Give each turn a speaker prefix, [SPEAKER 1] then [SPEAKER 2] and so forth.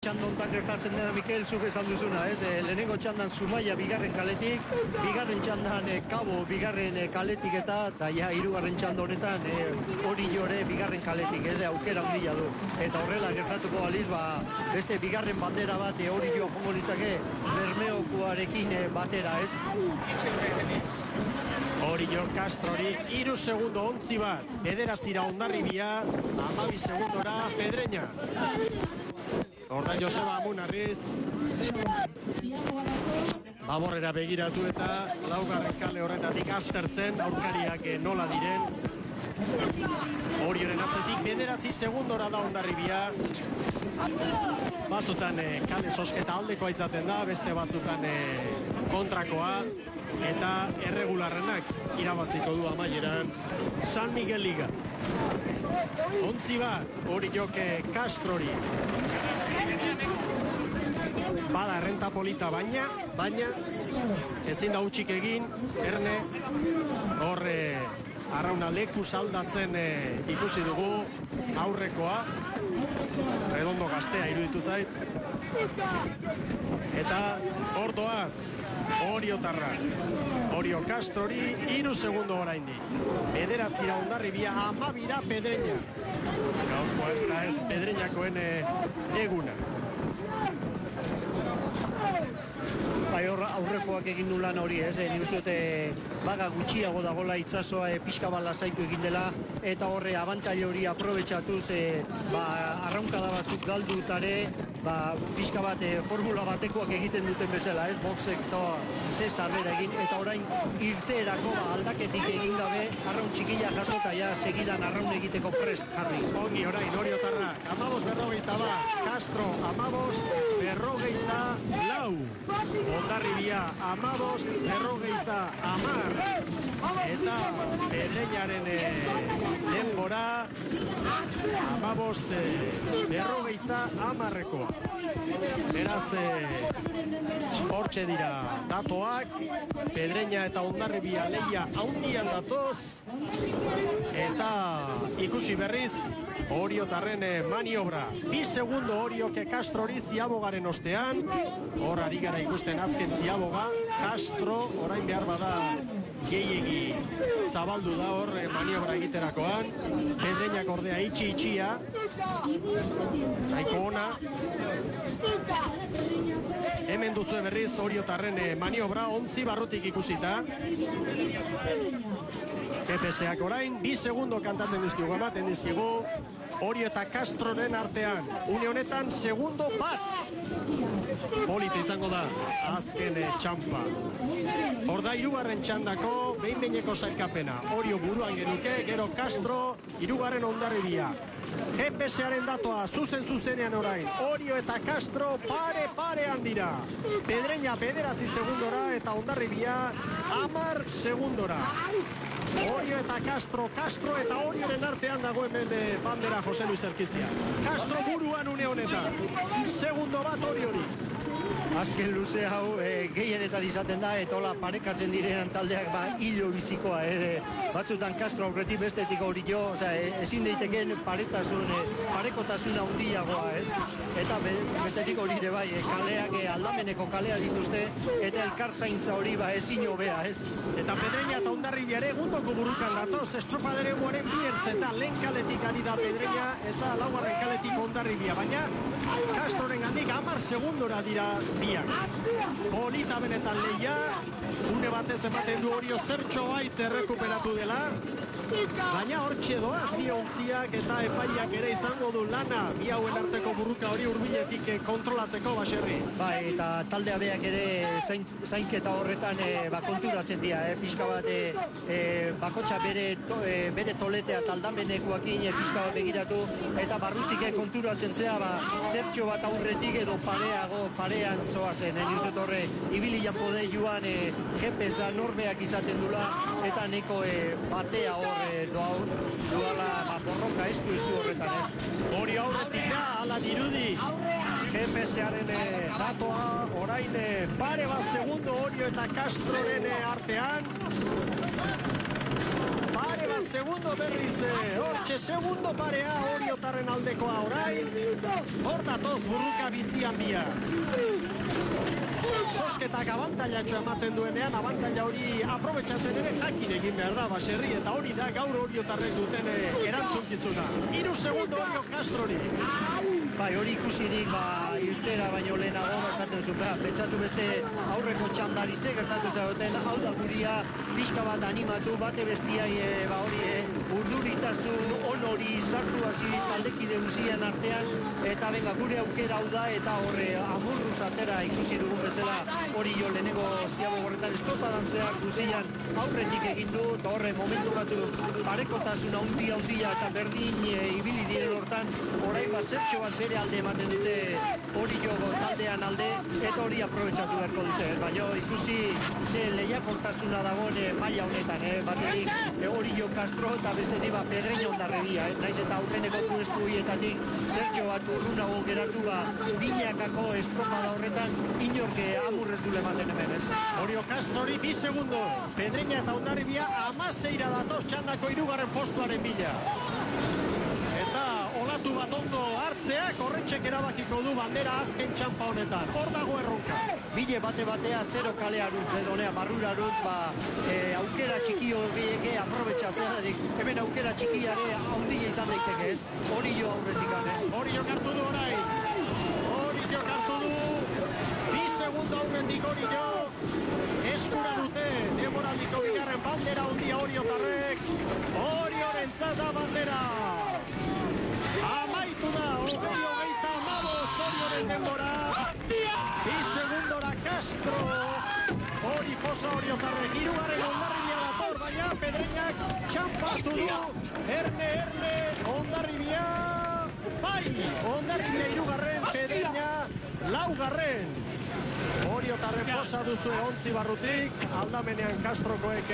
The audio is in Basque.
[SPEAKER 1] Txandontan gertatzen dena, Mikel, zuk esan duzuna, ez? Lehenengo txandan Zumaia bigarren kaletik, bigarren txandan Kabo bigarren kaletik eta ja hirugarren txanda honetan hori jore bigarren kaletik, ez? Aukera handia du. Eta horrela gertatuko baliz, beste bigarren bandera bat hori jo jongo litzake Bermeokoarekin batera, ez?
[SPEAKER 2] Orio Castrori, 3 segundo ontzi bat, 9 Hondarribia, 12 segundora Pedreña. Horra Joseba Amunarriz Baborrera begiratu eta laugarren kale horretatik aztertzen aurkariak nola diren. Orioren atzetik 9 segundora da Hondarribia. Batzutan kale sosketa aldekoa izaten da, beste batzutan kontrakoa. Eta erregularrenak irabaziko du amaieran San Miguel Liga. Ontzi bat, Orioke Castrori. Bada errenta polita baina ezin da utxik egin, Erne horre arrauna leku saldatzen ikusi dugu aurrekoa, Redondo gaztea iruditu zait. Eta ordoaz, Oriotarra, Orio Castrori, 3 segundo oraindik. 9 Hondarribia, 12 Pedreña. Gaurkoa ez da ez Pedreñakoen eguna.
[SPEAKER 1] Bai, aurrekoak egin du lan hori, ez? Ni uste dute baga gutxiago dagola itsasoa pixka bat lasaitu egin dela eta horre abantaila hori aprobetxatuz arraunkada batzuk galdutare pixka bat formula batekoak egiten duten bezala, ez? Boxek ze sarrera egin eta orain irteerako aldaketik egin gabe arraun txikila jaso eta ja segidan arraun egiteko prest jarri.
[SPEAKER 2] Ongi orain Oriotarra, 15:40 Castro, 15:40 Hondarribia, 15:10 eta Pedreñaren denbora 15:10 Beraz, hortxe dira datoak, Pedreña eta Hondarribia lehia haundian datoz, eta ikusi berriz Oriotarren maniobra. 2 segundo Orioke Castrori Ziabogaren ostean, hor ari gara ikusten azken Ziaboga, Castro orain behar bada gehiegi zabaldu da hor maniobra egiterakoan, Pedreñak ordea itxia, nahiko ona. Hemen duzu berriz Oriotarren maniobra, ontzi barrutik ikusita. GPS-ak orain, 2 segundo kantatzen dizkigu, ematen dizkigu, Orio eta Castroren artean. Une honetan, segundo bat. Polita izango da, azken txampa. Hor da, 3. txandako, behin-behineko sailkapena. Orio buruan genuke, gero Castro, 3. Hondarribia. GPS-aren datoa, zuzenean orain. Orio eta Castro parean dira. Pedreña 9 segundora eta Hondarribia 10 segundora. Orio eta Castro eta Orioren artean dago hemen bandera Jose Luis Erkizia. Castro buruan une honetan. Segundo bat Oriori.
[SPEAKER 1] Azken luze hau gehienetan izaten da, eta hola parekatzen direnan taldeak hilo bizikoa. Batzutan Castro aurretik bestetik hori jo, ezin daiteken parekotasuna handiagoa, ez? Eta bestetik hori ere bai, kaleak aldameneko kalea dituzte, eta elkar zaintza hori ezin hobea, ez?
[SPEAKER 2] Eta Pedreña eta Hondarribia ere gundoko burukan datoz, estropadere guaren biertzetan, lehen kaletik ari da Pedreña eta laugarren kaletik Hondarribia, baina Castroren gandik 10 segundora dira biak. Polita benetan lehia, une batez ematen du Orio zertxo bait errekuperatu dela, baina hortxe doaz bi ontziak eta epaiak ere izango du lana bi hauen arteko burruka hori hurbiletik kontrolatzeko baserri.
[SPEAKER 1] Bai, eta taldea beak ere zainketa horretan konturatzen dira, pixka bat bakotxa bere toletea taldamenekoakin pixka bat begiratu, eta barrutik konturatzen zea zertxo bat aurretik edo parean zoazen. Nire horre, ibili janpode joan GPS-a norbeak izaten dula, eta neko batea hor duala borroka ez du horretan, ez?
[SPEAKER 2] Hori aurretik da, ala dirudi. GPS-aren datoa, orain pare bat segundo Orio eta Castroren artean. Pare bat segundo berriz, hortxe segundo parea Oriotarren aldekoa orain. Hor datoz burruka bizian bia. Zosketak abantailatxo ematen duenean, abantaila hori aprobetxatzen ere jakin egin behar da, baserri, eta hori da gaur Oriotarren duten erantzunkizuna. 3 segundo Orio Castrori.
[SPEAKER 1] Bai, hori ikusirik, irtera baino lehenago, esaten zuen, pentsatu beste aurreko txandari ze gertatu zagoten, hau da guria, pixka bat animatu, bate bestiai, urduritasun, onori, sartu hasi taldekide guzien artean, eta benga, gure aukera hau da, eta horre, amurruz atera ikusi dugun bezala, hori jo lehenengo ziago horretan estopadan zeak guzian aurretik egin du, eta horre momentu batzu parekotasun handia eta berdin ibili diren hortan, orain bat zertxo bat bere alde ematen dute hori jogo taldean alde, eta hori aprobetxatu beharko dute. Baina ikusi ze lehiakortasuna dagoen maila honetan, baterik hori jo Castro eta beste diba Pedreño ondarrebia, naiz eta aurreneko puestu hietatik zertxo bat urrunago geratu binakako estropada horretan inorke amurrez dule ematen hemen, ez?
[SPEAKER 2] Orio Castrori 2 segundo, Pedreña eta Hondarribia 16 datoz txandako 3. postuaren bila. Eta olatu bat ondo hartzeak horretxek erabakiko du bandera azken txampa honetan. Hor dago erronka.
[SPEAKER 1] Bile batea 0 kale aruntz, barrura aruntz, aukera txiki horieke aprobetxatzen, hemen aukera txikiare handia izan daiteke, ez? Hori jo aurretik gane.
[SPEAKER 2] Hori jo kartu du orain. Hori jo kartu du. 2 segundo aurretik hori jo. Eskura dute, demoraldiko bigarren bandera handia Oriotarrek. Oriorentzat da bandera. Amaitu da, 20-25 Orioren denbora. 2 segundora Castro. Hori posa Oriotarrek, 3. Hondarribia dator, baina Pedreñak txampatu du. Erne, Hondarribia. Bai, Hondarribia 3, Pedreña 4. Oriotarren posa duzue ontzi barrutik, aldamenean Castrokoek